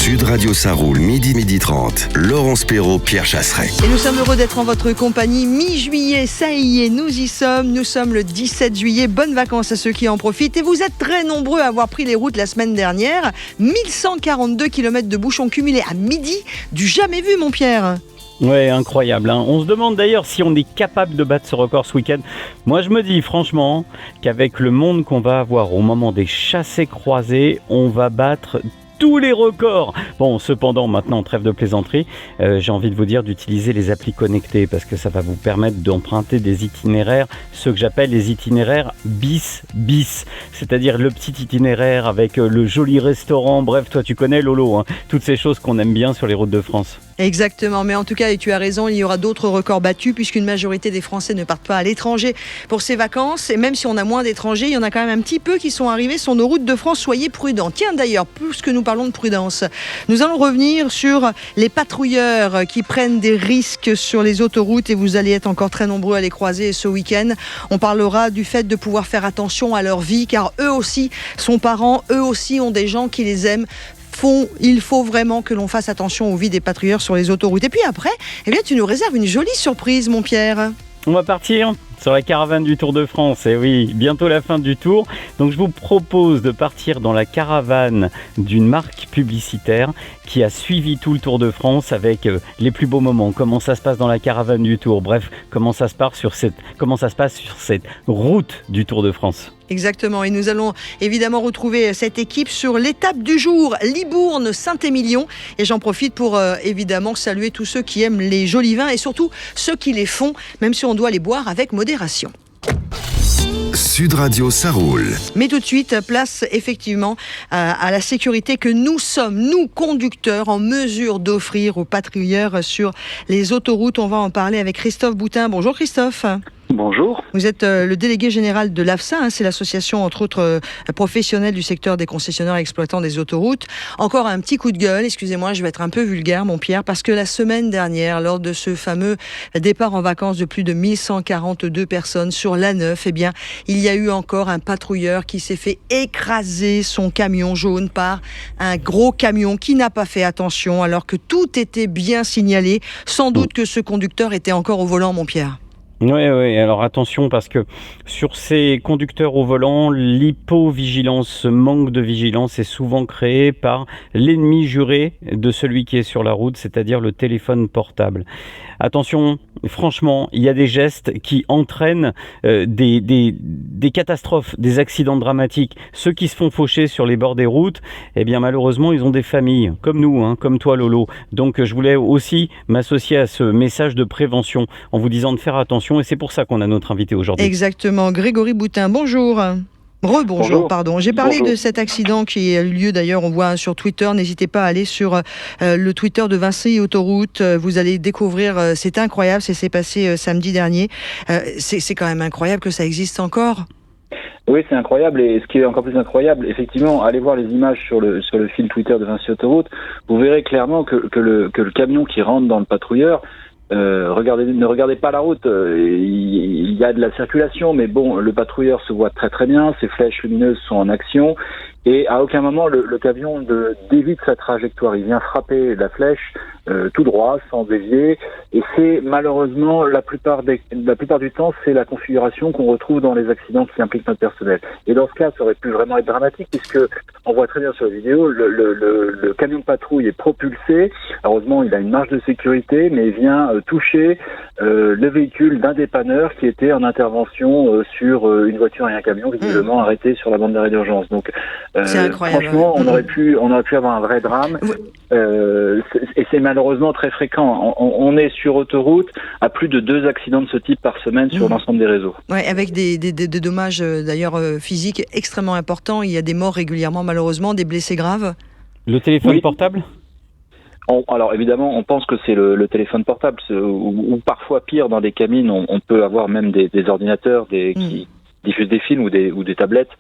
Sud Radio ça roule, midi 30. Laurence Perrault, Pierre Chasseret. Et nous sommes heureux d'être en votre compagnie. Mi-juillet, ça y est, nous y sommes. Nous sommes le 17 juillet. Bonnes vacances à ceux qui en profitent. Et vous êtes très nombreux à avoir pris les routes la semaine dernière. 1142 km de bouchons cumulés à midi. Du jamais vu, mon Pierre. Ouais, incroyable. On se demande d'ailleurs si on est capable de battre ce record ce week-end. Moi, je me dis franchement qu'avec le monde qu'on va avoir au moment des chassés-croisés, on va battre tous les records. Bon, cependant, maintenant, trêve de plaisanterie, j'ai envie de vous dire d'utiliser les applis connectées parce que ça va vous permettre d'emprunter des itinéraires, ceux que j'appelle les itinéraires bis, c'est-à-dire le petit itinéraire avec le joli restaurant. Bref, toi, tu connais Lolo, hein, toutes ces choses qu'on aime bien sur les routes de France. Exactement, mais en tout cas, et tu as raison, il y aura d'autres records battus puisqu'une majorité des Français ne partent pas à l'étranger pour ces vacances. Et même si on a moins d'étrangers, il y en a quand même un petit peu qui sont arrivés sur nos routes de France. Soyez prudents. Tiens d'ailleurs, puisque nous parlons de prudence, nous allons revenir sur les patrouilleurs qui prennent des risques sur les autoroutes et vous allez être encore très nombreux à les croiser ce week-end. On parlera du fait de pouvoir faire attention à leur vie car eux aussi sont parents, eux aussi ont des gens qui les aiment. Il faut vraiment que l'on fasse attention aux vies des patrouilleurs sur les autoroutes. Et puis après, eh bien, tu nous réserves une jolie surprise, mon Pierre. On va partir sur la caravane du Tour de France. Et oui, bientôt la fin du Tour. Donc je vous propose de partir dans la caravane d'une marque publicitaire qui a suivi tout le Tour de France avec les plus beaux moments. Comment ça se passe dans la caravane du Tour. Bref, comment ça se passe sur cette route du Tour de France. Exactement, et nous allons évidemment retrouver cette équipe sur l'étape du jour, Libourne-Saint-Émilion. Et j'en profite pour évidemment saluer tous ceux qui aiment les jolis vins et surtout ceux qui les font, même si on doit les boire avec modération. Sud Radio ça roule. Mais tout de suite, place effectivement à la sécurité que nous sommes, nous conducteurs, en mesure d'offrir aux patrouilleurs sur les autoroutes. On va en parler avec Christophe Boutin. Bonjour Christophe. Bonjour. Vous êtes le délégué général de l'AFSA, c'est l'association entre autres professionnelle du secteur des concessionnaires exploitants des autoroutes. Encore un petit coup de gueule, excusez-moi, je vais être un peu vulgaire mon Pierre, parce que la semaine dernière, lors de ce fameux départ en vacances de plus de 1142 personnes sur l'A9, eh bien, il y a eu encore un patrouilleur qui s'est fait écraser son camion jaune par un gros camion qui n'a pas fait attention alors que tout était bien signalé. Sans doute que ce conducteur était encore au volant, mon Pierre. Oui, alors attention parce que sur ces conducteurs au volant, l'hypovigilance, ce manque de vigilance est souvent créé par l'ennemi juré de celui qui est sur la route, c'est-à-dire le téléphone portable. Attention, franchement, il y a des gestes qui entraînent des catastrophes, des accidents dramatiques. Ceux qui se font faucher sur les bords des routes, eh bien malheureusement, ils ont des familles, comme nous, hein, comme toi Lolo. Donc je voulais aussi m'associer à ce message de prévention en vous disant de faire attention. Et c'est pour ça qu'on a notre invité aujourd'hui. Exactement. Grégory Boutin, bonjour. Rebonjour, pardon. J'ai parlé de cet accident qui a eu lieu d'ailleurs, on voit sur Twitter. N'hésitez pas à aller sur le Twitter de Vinci Autoroute. Vous allez découvrir, c'est incroyable, ça s'est passé samedi dernier. C'est quand même incroyable que ça existe encore. Oui, c'est incroyable, et ce qui est encore plus incroyable, effectivement, allez voir les images sur le fil Twitter de Vinci Autoroute, vous verrez clairement que le camion qui rentre dans le patrouilleur, ne regardez pas la route, il y a de la circulation, mais bon, le patrouilleur se voit très très bien, ses flèches lumineuses sont en action, et à aucun moment le camion dévite sa trajectoire, il vient frapper la flèche tout droit, sans dévier, et c'est malheureusement la plupart du temps, c'est la configuration qu'on retrouve dans les accidents qui impliquent notre personnel. Et dans ce cas, ça aurait pu vraiment être dramatique, puisque on voit très bien sur la vidéo, le camion de patrouille est propulsé, heureusement il a une marge de sécurité, mais il vient toucher le véhicule d'un dépanneur qui était en intervention sur une voiture et un camion visiblement arrêté sur la bande d'arrêt d'urgence. Donc c'est incroyable. Franchement, on aurait pu avoir un vrai drame. Et c'est malheureusement très fréquent. On est sur autoroute à plus de 2 accidents de ce type par semaine sur l'ensemble des réseaux. Ouais, avec des dommages d'ailleurs physiques extrêmement importants. Il y a des morts régulièrement malheureusement, des blessés graves. Le téléphone portable ? Alors évidemment, on pense que c'est le téléphone portable, ou parfois pire, dans des cabines, on peut avoir même des ordinateurs qui diffusent des films ou des tablettes,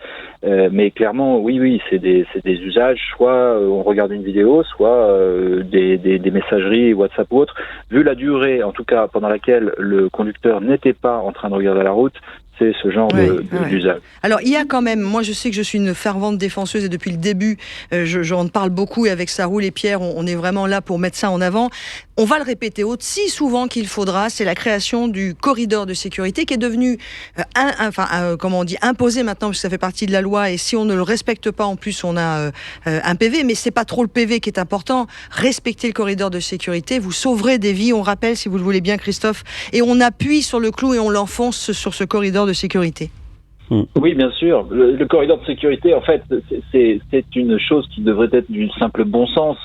mais clairement, oui, c'est des usages, soit on regarde une vidéo, soit des messageries WhatsApp ou autres. Vu la durée, en tout cas, pendant laquelle le conducteur n'était pas en train de regarder la route, c'est ce genre d'usage. Alors, il y a quand même, moi je sais que je suis une fervente défenseuse et depuis le début, j'en parle beaucoup et avec Saroul et Pierre, on est vraiment là pour mettre ça en avant. On va le répéter aussi souvent qu'il faudra, c'est la création du corridor de sécurité qui est devenu imposé maintenant parce que ça fait partie de la loi et si on ne le respecte pas en plus on a un PV, mais c'est pas trop le PV qui est important. Respectez le corridor de sécurité, vous sauverez des vies, on rappelle si vous le voulez bien Christophe, et on appuie sur le clou et on l'enfonce sur ce corridor de sécurité. Oui, bien sûr. Le corridor de sécurité, en fait, c'est une chose qui devrait être du simple bon sens.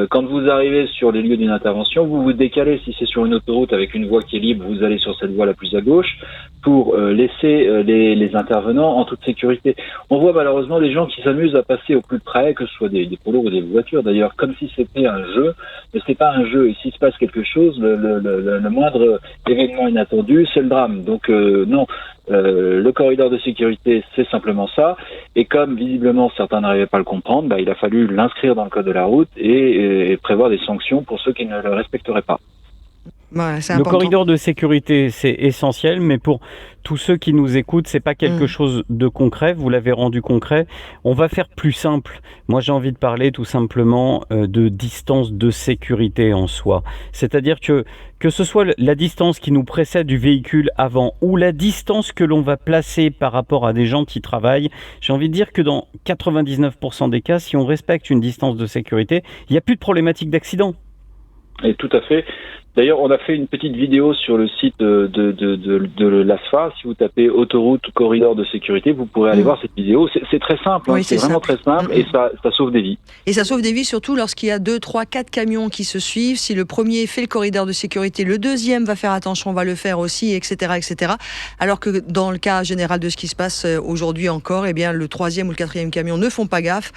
Quand vous arrivez sur les lieux d'une intervention, vous vous décalez. Si c'est sur une autoroute avec une voie qui est libre, vous allez sur cette voie la plus à gauche pour laisser les intervenants en toute sécurité. On voit malheureusement des gens qui s'amusent à passer au plus près, que ce soit des poids lourds ou des voitures d'ailleurs, comme si c'était un jeu. Mais c'est pas un jeu. Et s'il se passe quelque chose, le moindre événement inattendu, c'est le drame. Donc non. Le corridor de sécurité, c'est simplement ça. Et comme visiblement certains n'arrivaient pas à le comprendre, il a fallu l'inscrire dans le code de la route et prévoir des sanctions pour ceux qui ne le respecteraient pas. Voilà, c'est le important. corridor de sécurité, c'est essentiel, mais pour tous ceux qui nous écoutent, c'est pas quelque chose de concret. Vous l'avez rendu concret. On va faire plus simple. Moi, j'ai envie de parler tout simplement de distance de sécurité en soi. C'est-à-dire que ce soit la distance qui nous précède du véhicule avant ou la distance que l'on va placer par rapport à des gens qui travaillent, j'ai envie de dire que dans 99% des cas, si on respecte une distance de sécurité, il n'y a plus de problématique d'accident. Et tout à fait. D'ailleurs, on a fait une petite vidéo sur le site de l'ASFA. Si vous tapez autoroute corridor de sécurité, vous pourrez aller voir cette vidéo. C'est très simple, Oui, c'est vraiment très simple et ça sauve des vies. Et ça sauve des vies surtout lorsqu'il y a 2, 3, 4 camions qui se suivent. Si le premier fait le corridor de sécurité, le deuxième va faire attention, va le faire aussi, etc., etc. Alors que dans le cas général de ce qui se passe aujourd'hui encore, eh bien, le troisième ou le quatrième camion ne font pas gaffe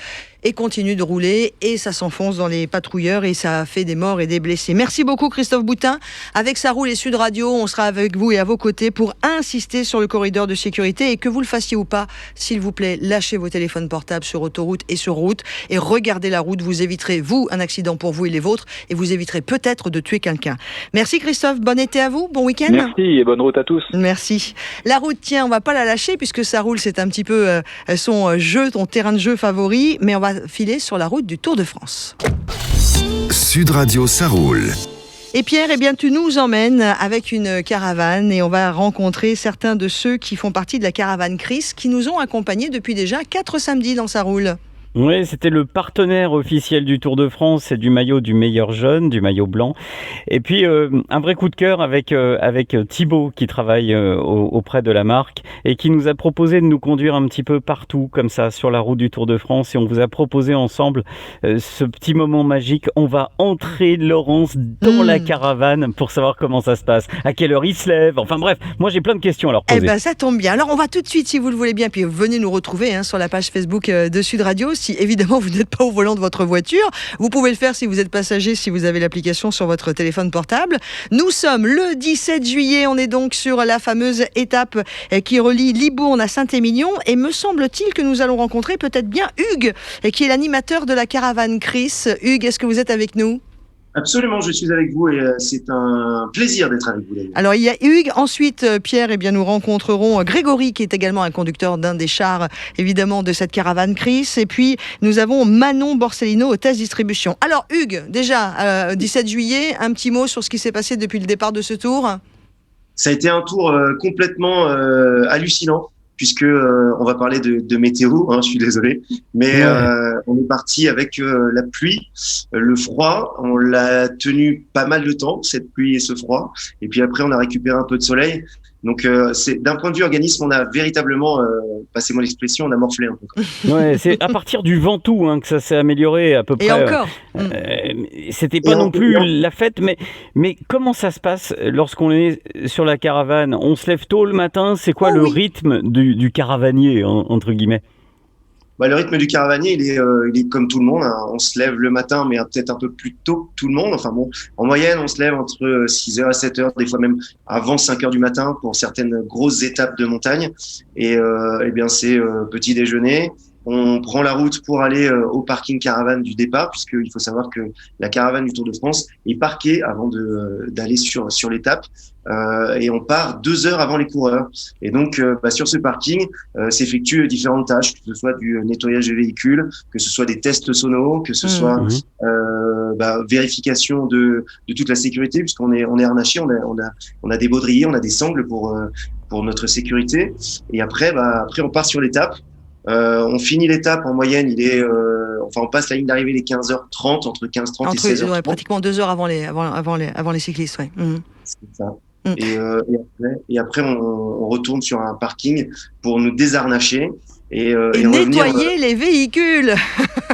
et continuent de rouler et ça s'enfonce dans les patrouilleurs et ça fait des morts et des blessés. Merci beaucoup Christophe Boutin. Avec Saroul et Sud Radio, on sera avec vous et à vos côtés pour insister sur le corridor de sécurité et que vous le fassiez ou pas, s'il vous plaît, lâchez vos téléphones portables sur autoroute et sur route et regardez la route. Vous éviterez, vous, un accident pour vous et les vôtres et vous éviterez peut-être de tuer quelqu'un. Merci Christophe, bon été à vous, bon week-end. Merci et bonne route à tous. Merci. La route, tiens, on va pas la lâcher puisque Saroul, c'est un petit peu son jeu, ton terrain de jeu favori, mais on va filer sur la route du Tour de France. Sud Radio Saroul. Et Pierre, eh bien, tu nous emmènes avec une caravane et on va rencontrer certains de ceux qui font partie de la caravane Chris qui nous ont accompagnés depuis déjà 4 samedis dans Saroul. Oui, c'était le partenaire officiel du Tour de France et du maillot du meilleur jeune, du maillot blanc. Et puis, un vrai coup de cœur avec Thibaut qui travaille auprès de la marque et qui nous a proposé de nous conduire un petit peu partout comme ça sur la route du Tour de France. Et on vous a proposé ensemble ce petit moment magique. On va entrer, Laurence, dans la caravane pour savoir comment ça se passe. À quelle heure il se lève. Enfin bref, moi j'ai plein de questions à leur poser. Eh ben, ça tombe bien. Alors, on va tout de suite, si vous le voulez bien, puis venez nous retrouver sur la page Facebook de Sud Radio. Si évidemment vous n'êtes pas au volant de votre voiture, vous pouvez le faire si vous êtes passager, si vous avez l'application sur votre téléphone portable. Nous sommes le 17 juillet, on est donc sur la fameuse étape qui relie Libourne à Saint-Émilion et me semble-t-il que nous allons rencontrer peut-être bien Hugues, qui est l'animateur de la caravane Chris. Hugues, est-ce que vous êtes avec nous ? Absolument, je suis avec vous et c'est un plaisir d'être avec vous d'ailleurs. Alors il y a Hugues, ensuite Pierre, eh bien nous rencontrerons Grégory qui est également un conducteur d'un des chars évidemment de cette caravane Chris et puis nous avons Manon Borsellino au test distribution. Alors Hugues, déjà 17 juillet, un petit mot sur ce qui s'est passé depuis le départ de ce tour. Ça a été un tour complètement hallucinant. Puisque on va parler de météo, je suis désolé, mais on est parti avec la pluie, le froid, on l'a tenu pas mal de temps, cette pluie et ce froid, et puis après on a récupéré un peu de soleil. Donc c'est d'un point de vue organisme, on a véritablement, passez-moi l'expression, on a morflé un peu. Ouais, c'est à partir du Ventoux que ça s'est amélioré à peu près. Et encore. C'était pas non plus la fête, mais comment ça se passe lorsqu'on est sur la caravane ? On se lève tôt le matin, c'est quoi le rythme du caravanier entre guillemets ? Le rythme du caravanier, il est comme tout le monde. On se lève le matin, mais peut-être un peu plus tôt que tout le monde. Enfin bon, en moyenne, on se lève entre 6h et 7h, des fois même avant 5h du matin pour certaines grosses étapes de montagne. Et bien, c'est petit déjeuner, On prend la route pour aller au parking caravane du départ, puisqu'il faut savoir que la caravane du Tour de France est parquée avant d'aller sur l'étape. Et on part 2 heures avant les coureurs. Et donc, sur ce parking, s'effectuent différentes tâches, que ce soit du nettoyage des véhicules, que ce soit des tests sonos, que ce soit vérification de toute la sécurité, puisqu'on est harnaché, on a des baudriers, on a des sangles pour notre sécurité. Et après on part sur l'étape. On finit l'étape en moyenne, on passe la ligne d'arrivée les 15h30, entre 15h30 et 16h30. Ouais, pratiquement 2 heures avant les cyclistes, ouais. C'est ça. Et après, on retourne sur un parking pour nous désharnacher et nettoyer les véhicules.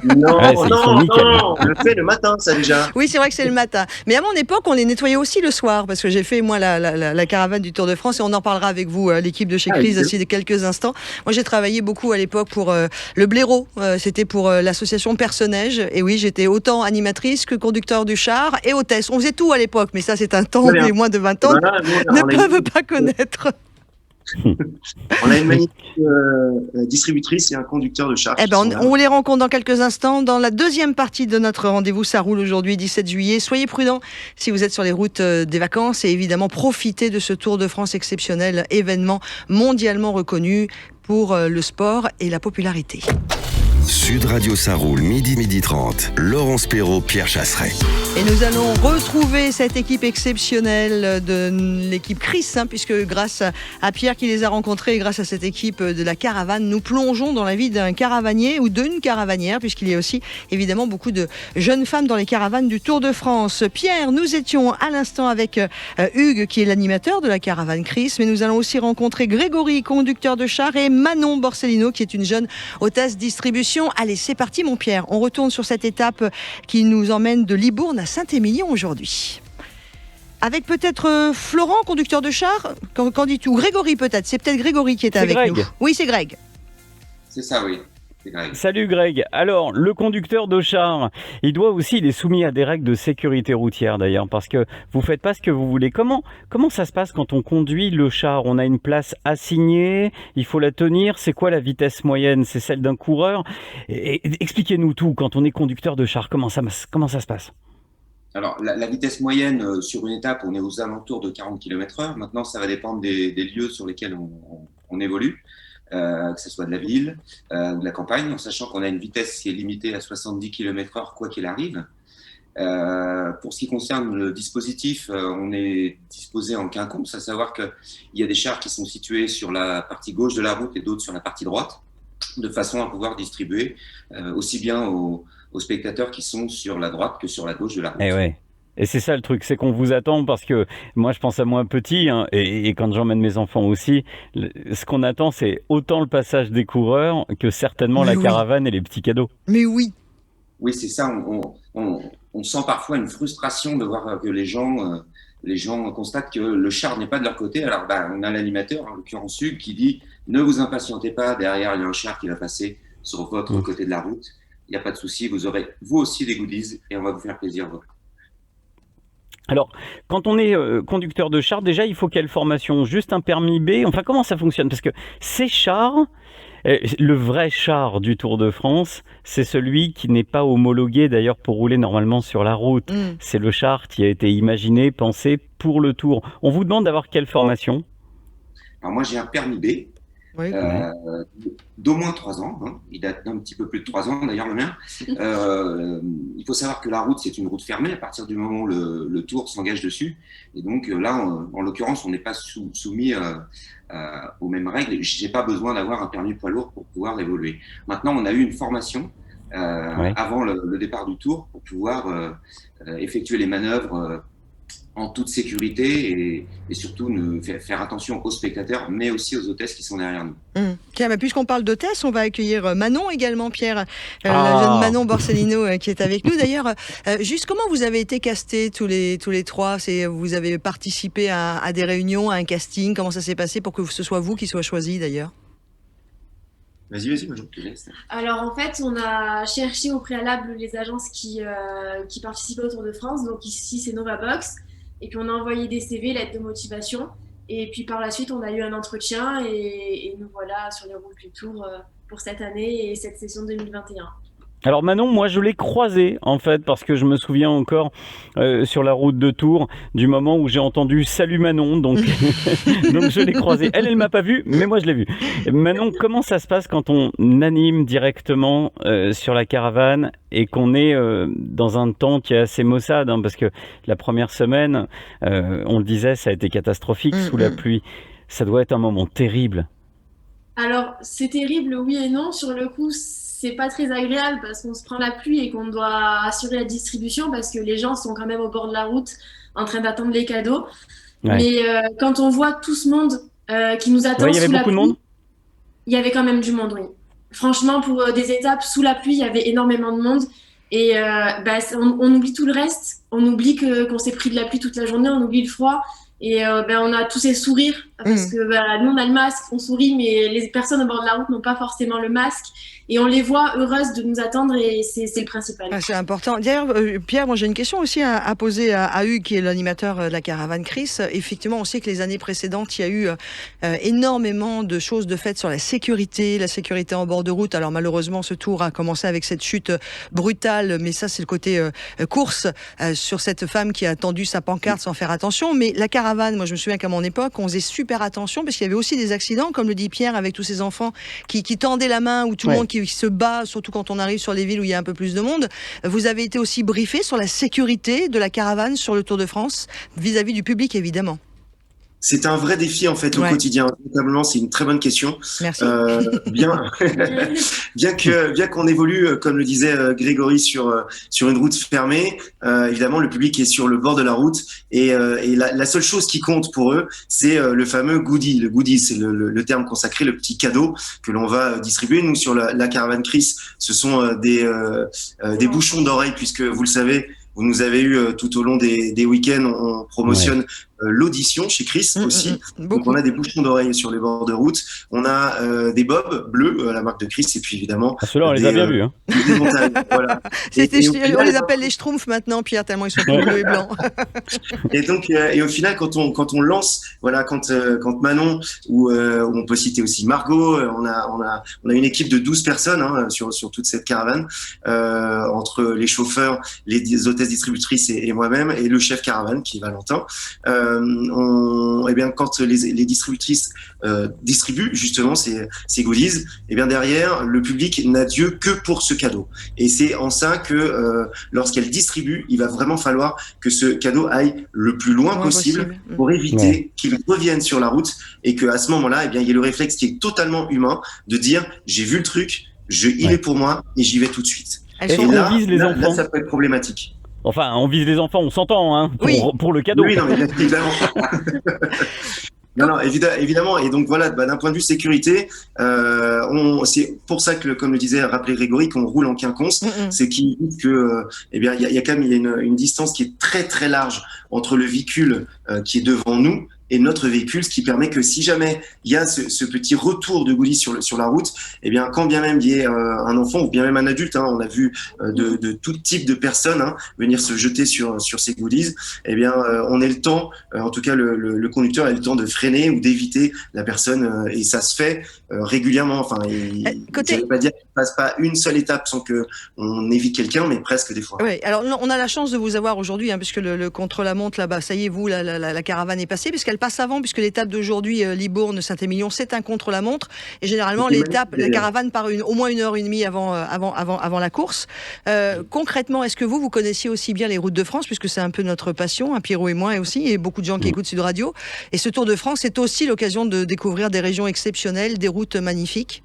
Non, Ouais, on le fait le matin, ça déjà. Oui, c'est vrai que c'est le matin. Mais à mon époque, on les nettoyait aussi le soir, parce que j'ai fait, moi, la caravane du Tour de France, et on en parlera avec vous, l'équipe de chez Chris, d'ici quelques instants. Moi, j'ai travaillé beaucoup à l'époque pour le blaireau. C'était pour l'association Personneige. Et oui, j'étais autant animatrice que conducteur du char et hôtesse. On faisait tout à l'époque, mais ça, c'est un temps des moins de 20 ans ne peuvent pas connaître. On a une magnifique distributrice et un conducteur de char. On les rencontre dans quelques instants dans la deuxième partie de notre rendez-vous. Ça roule aujourd'hui, 17 juillet. Soyez prudents si vous êtes sur les routes des vacances et évidemment profitez de ce Tour de France exceptionnel, événement mondialement reconnu pour le sport et la popularité. Sud Radio, ça roule, midi 30. Laurence Perrault, Pierre Chasseret. Et nous allons retrouver cette équipe exceptionnelle de l'équipe Chris, puisque grâce à Pierre qui les a rencontrés et grâce à cette équipe de la caravane, nous plongeons dans la vie d'un caravanier ou d'une caravanière, puisqu'il y a aussi évidemment beaucoup de jeunes femmes dans les caravanes du Tour de France. Pierre, nous étions à l'instant avec Hugues, qui est l'animateur de la caravane Chris, mais nous allons aussi rencontrer Grégory, conducteur de char, et Manon Borsellino, qui est une jeune hôtesse distribution. Allez, c'est parti mon Pierre, on retourne sur cette étape qui nous emmène de Libourne à Saint-Émilion aujourd'hui. Avec peut-être Florent, conducteur de char, qu'en dis-tu? Ou Grégory peut-être, c'est peut-être Grégory qui est avec Greg. nous. Oui, c'est Greg. C'est ça, oui. C'est Greg. Salut Greg. Alors, le conducteur de char, il est soumis à des règles de sécurité routière d'ailleurs, parce que vous faites pas ce que vous voulez. Comment ça se passe quand on conduit le char? On a une place assignée, il faut la tenir. C'est quoi la vitesse moyenne? C'est celle d'un coureur? Et expliquez-nous tout. Quand on est conducteur de char, comment ça se passe? Alors, la vitesse moyenne sur une étape, on est aux alentours de 40 km/h. Maintenant, ça va dépendre des lieux sur lesquels on évolue. Que ce soit de la ville ou de la campagne, en sachant qu'on a une vitesse qui est limitée à 70 km/h quoi qu'il arrive. Pour ce qui concerne le dispositif, on est disposé en quinconce, à savoir qu'il y a des chars qui sont situés sur la partie gauche de la route et d'autres sur la partie droite, de façon à pouvoir distribuer aussi bien aux spectateurs qui sont sur la droite que sur la gauche de la route. Et c'est ça le truc, c'est qu'on vous attend, parce que moi je pense à moi petit, et quand j'emmène mes enfants aussi, ce qu'on attend c'est autant le passage des coureurs que certainement la caravane et les petits cadeaux. Mais oui. Oui, c'est ça, on sent parfois une frustration de voir que les gens constatent que le char n'est pas de leur côté. Alors on a l'animateur, en l'occurrence Hugues, qui dit « Ne vous impatientez pas, derrière il y a un char qui va passer sur votre côté de la route. Il n'y a pas de souci, vous aurez vous aussi des goodies et on va vous faire plaisir. » Alors, quand on est conducteur de char, déjà, il faut quelle formation? Juste un permis B? Enfin, comment ça fonctionne? Parce que ces chars, le vrai char du Tour de France, c'est celui qui n'est pas homologué d'ailleurs pour rouler normalement sur la route. C'est le char qui a été imaginé, pensé pour le Tour. On vous demande d'avoir quelle formation? Alors moi, j'ai un permis B. Oui. D'au moins 3 ans, il date d'un petit peu plus de 3 ans d'ailleurs le mien. Il faut savoir que la route c'est une route fermée à partir du moment où le Tour s'engage dessus, et donc là en l'occurrence on n'est pas soumis aux mêmes règles. J'ai pas besoin d'avoir un permis poids lourd pour pouvoir évoluer. Maintenant on a eu une formation avant le départ du Tour pour pouvoir effectuer les manœuvres en toute sécurité et surtout faire attention aux spectateurs, mais aussi aux hôtesses qui sont derrière nous. Tiens, puisqu'on parle d'hôtesse, on va accueillir Manon également, Pierre, la jeune Manon Borsellino qui est avec nous. D'ailleurs, juste comment vous avez été castés tous les trois? Vous avez participé à des réunions, à un casting? Comment ça s'est passé pour que ce soit vous qui soit choisi d'ailleurs? Vas-y, moi je te laisse. Alors en fait, on a cherché au préalable les agences qui participaient au Tour de France. Donc ici, c'est Novabox. Et puis on a envoyé des CV, lettres de motivation. Et puis par la suite, on a eu un entretien et nous voilà sur les routes du Tour pour cette année et cette session 2021. Alors Manon, moi je l'ai croisée en fait parce que je me souviens encore sur la route de Tours du moment où j'ai entendu Salut Manon, donc donc je l'ai croisée. Elle m'a pas vu, mais moi je l'ai vue. Manon, comment ça se passe quand on anime directement sur la caravane et qu'on est dans un temps qui est assez maussade, hein, parce que la première semaine, on le disait, ça a été catastrophique sous la pluie. Ça doit être un moment terrible. Alors, c'est terrible, oui et non. Sur le coup, c'est pas très agréable parce qu'on se prend la pluie et qu'on doit assurer la distribution parce que les gens sont quand même au bord de la route en train d'attendre les cadeaux. Ouais. Mais quand on voit tout ce monde qui nous attend Ouais, il y avait sous la beaucoup de pluie, monde. il y avait quand même du monde, oui. Franchement, pour des étapes sous la pluie, il y avait énormément de monde. Et on oublie tout le reste. On oublie qu'on s'est pris de la pluie toute la journée, on oublie le froid. Et on a tous ces sourires parce que nous on a le masque, on sourit, mais les personnes au bord de la route n'ont pas forcément le masque et on les voit heureuses de nous attendre et c'est le principal. Ah, c'est important. D'ailleurs, Pierre, moi j'ai une question aussi à poser à Hugues, qui est l'animateur de la caravane Chris. Effectivement, on sait que les années précédentes, il y a eu énormément de choses de faites sur la sécurité en bord de route. Alors malheureusement, ce tour a commencé avec cette chute brutale, mais ça c'est le côté course sur cette femme qui a tendu sa pancarte sans faire attention. Mais la caravane, moi je me souviens qu'à mon époque, on faisait super attention parce qu'il y avait aussi des accidents, comme le dit Pierre, avec tous ces enfants qui tendaient la main ou tout le monde qui se bat, surtout quand on arrive sur les villes où il y a un peu plus de monde. Vous avez été aussi briefé sur la sécurité de la caravane sur le Tour de France, vis-à-vis du public évidemment. C'est un vrai défi en fait au quotidien. Véritablement, c'est une très bonne question. Merci. Bien qu'on évolue, comme le disait Grégory, sur une route fermée, évidemment le public est sur le bord de la route et la seule chose qui compte pour eux, c'est le fameux goodie. Le goodie, c'est le terme consacré, le petit cadeau que l'on va distribuer. Nous sur la caravane Chris, ce sont des bouchons d'oreilles, puisque vous le savez. Vous nous avez eu tout au long des week-ends, on promotionne l'audition chez Chris aussi. Donc on a des bouchons d'oreilles sur les bords de route. On a des bobs bleus à la marque de Chris et puis évidemment. Ceux-là on les a bien vus. Hein. Des montagnes, voilà. On les appelle les schtroumpfs maintenant, Pierre, tellement ils sont bleus et blancs. Et donc et au final quand on lance, voilà, quand Manon ou on peut citer aussi Margot, on a une équipe de 12 personnes sur toute cette caravane entre les chauffeurs, les hôtesses distributrices et moi-même et le chef caravane qui est Valentin. Eh bien, quand les distributrices distribuent justement ces goodies, eh bien derrière, le public n'a d'yeux que pour ce cadeau. Et c'est en ça que lorsqu'elle distribue, il va vraiment falloir que ce cadeau aille le plus loin possible pour éviter qu'il revienne sur la route et qu'à ce moment-là, eh bien, il y ait le réflexe qui est totalement humain de dire j'ai vu le truc, il est pour moi et j'y vais tout de suite. On vise les enfants. Là, ça peut être problématique. Enfin, on vise les enfants, on s'entend, hein, pour le cadeau. Oui, non, mais évidemment. Non, évidemment. Et donc voilà, d'un point de vue sécurité, c'est pour ça que, comme le disait, rappelé Grégory, qu'on roule en quinconce, c'est qu'il dit que, eh bien, il y a quand même une distance qui est très très large entre le véhicule qui est devant nous et notre véhicule, ce qui permet que si jamais il y a ce petit retour de goodies sur la route, eh bien, quand bien même il y ait un enfant ou bien même un adulte, on a vu de tout type de personnes venir se jeter sur ces goodies, eh bien, on ait le temps, en tout cas le conducteur a le temps de freiner ou d'éviter la personne, et ça se fait régulièrement. Enfin, ça ne veut pas dire qu'il ne passe pas une seule étape sans que on évite quelqu'un, mais presque des fois. Oui, alors on a la chance de vous avoir aujourd'hui, puisque le contre-la-montre là-bas, ça y est, vous, la caravane est passée, puisqu'elle passe avant, puisque l'étape d'aujourd'hui, Libourne-Saint-Émilion, c'est un contre-la-montre. Et généralement, la caravane part au moins 1h30 avant la course. Concrètement, est-ce que vous connaissiez aussi bien les routes de France, puisque c'est un peu notre passion, Pierrot et moi aussi, et beaucoup de gens qui écoutent Sud Radio. Et ce Tour de France, c'est aussi l'occasion de découvrir des régions exceptionnelles, des routes magnifiques.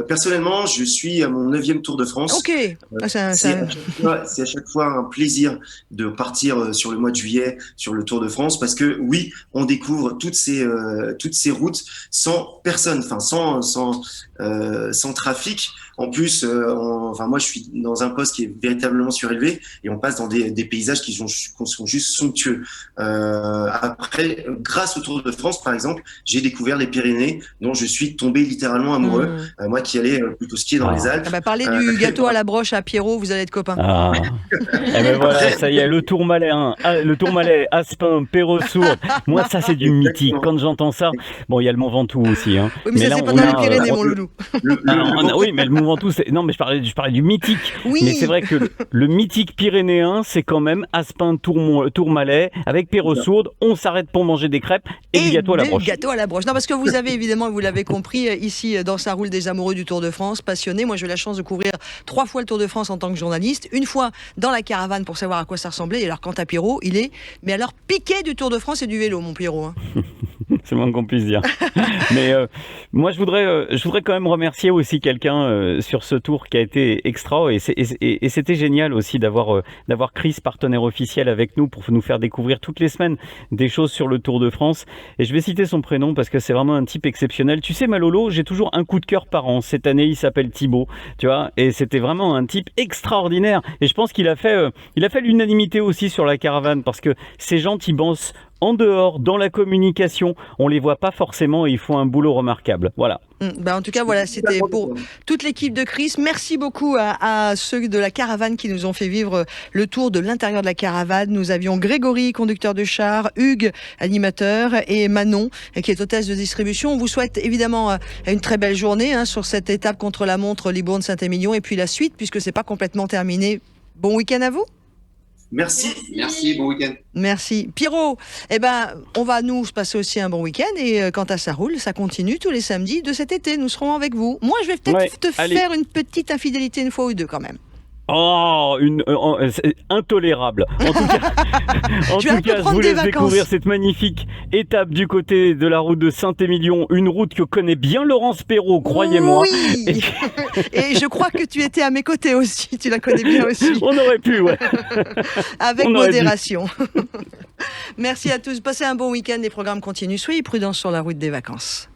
Personnellement, je suis à mon 9e Tour de France. Ok. C'est à chaque fois un plaisir de partir sur le mois de juillet sur le Tour de France parce que oui, on découvre toutes ces routes sans personne, enfin sans trafic. En plus, moi, je suis dans un poste qui est véritablement surélevé et on passe dans des paysages qui sont juste somptueux. Après, grâce au Tour de France, par exemple, j'ai découvert les Pyrénées, dont je suis tombé littéralement totalement amoureux. Moi qui allais plutôt skier dans les Alpes. Ah bah, parlez du gâteau à la broche à Pierrot, vous allez être copains. Ah. Eh ben voilà, ça y est, le Tourmalet, le Tourmalet, Aspin, Perreux-Sourdes. Moi, ça, c'est du mythique. Quand j'entends ça, bon, il y a le Mont Ventoux aussi. Hein. Oui, mais ça, là, c'est pas on dans a, les Pyrénées, mon loulou. oui, mais le Mont Ventoux, non, mais je parlais du mythique. Oui. Mais c'est vrai que le mythique pyrénéen, c'est quand même Aspin, Tourmalet, avec Perreux-Sourdes. On s'arrête pour manger des crêpes et du gâteau à la broche. Gâteau à la broche. Non, parce que vous avez évidemment, vous l'avez compris, ici dans Ça roule des amoureux du Tour de France, passionnés. Moi, j'ai eu la chance de couvrir 3 fois le Tour de France en tant que journaliste. Une fois dans la caravane pour savoir à quoi ça ressemblait. Et alors, quant à Pierrot, il est, mais alors, piqué du Tour de France et du vélo, mon Pierrot. Hein. C'est moins qu'on puisse dire. Mais moi, je voudrais quand même remercier aussi quelqu'un sur ce tour qui a été extra. Et c'était génial aussi d'avoir Chris, partenaire officiel, avec nous pour nous faire découvrir toutes les semaines des choses sur le Tour de France. Et je vais citer son prénom parce que c'est vraiment un type exceptionnel. Tu sais, Malolo, j'ai toujours un coup de cœur par an. Cette année, il s'appelle Thibaut, tu vois. Et c'était vraiment un type extraordinaire. Et je pense qu'il a fait l'unanimité aussi sur la caravane parce que ces gens qui bossent en dehors, dans la communication, on les voit pas forcément et ils font un boulot remarquable. Voilà. En tout cas, voilà, c'était pour toute l'équipe de Chris. Merci beaucoup à ceux de la caravane qui nous ont fait vivre le tour de l'intérieur de la caravane. Nous avions Grégory, conducteur de char, Hugues, animateur, et Manon, qui est hôtesse de distribution. On vous souhaite évidemment une très belle journée sur cette étape contre la montre Libourne-Saint-Émilion et puis la suite, puisque c'est pas complètement terminé. Bon week-end à vous. Merci, bon week-end. Merci. Pierrot, on va nous passer aussi un bon week-end et quant à Ça roule, ça continue tous les samedis de cet été. Nous serons avec vous. Moi, je vais peut-être faire une petite infidélité une fois ou deux quand même. Oh, c'est intolérable. En tout cas, je vous laisse découvrir cette magnifique étape du côté de la route de Saint-Émilion, une route que connaît bien Laurence Perrault, croyez-moi. Oui. Et je crois que tu étais à mes côtés aussi, tu la connais bien aussi. On aurait pu, ouais. Avec modération. Merci à tous, passez un bon week-end, les programmes continuent, soyez prudents sur la route des vacances.